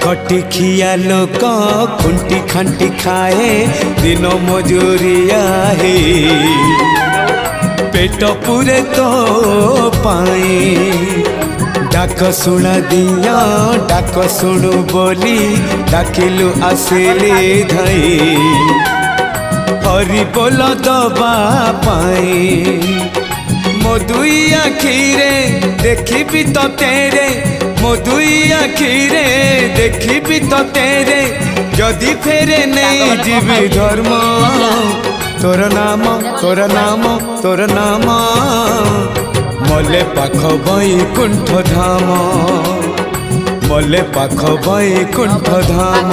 खटिखिया लोक खुंटी खांटी खाए दिन मजूरिया है पेट पूरे तो पाए डाक शुणा दिया डाक शुणु बोली डाकिलु आसिले धई हरि बोल दबा पाए मो दुई आखिरे देखी तो तेरे मो दुई आखिरे देखी तो तेरे जदि फेरे नहीं जीवी धर्म तोर नाम तोर नाम तोर नाम मले पाख बैकुंठ धाम मले पाख बैकुंठ धाम।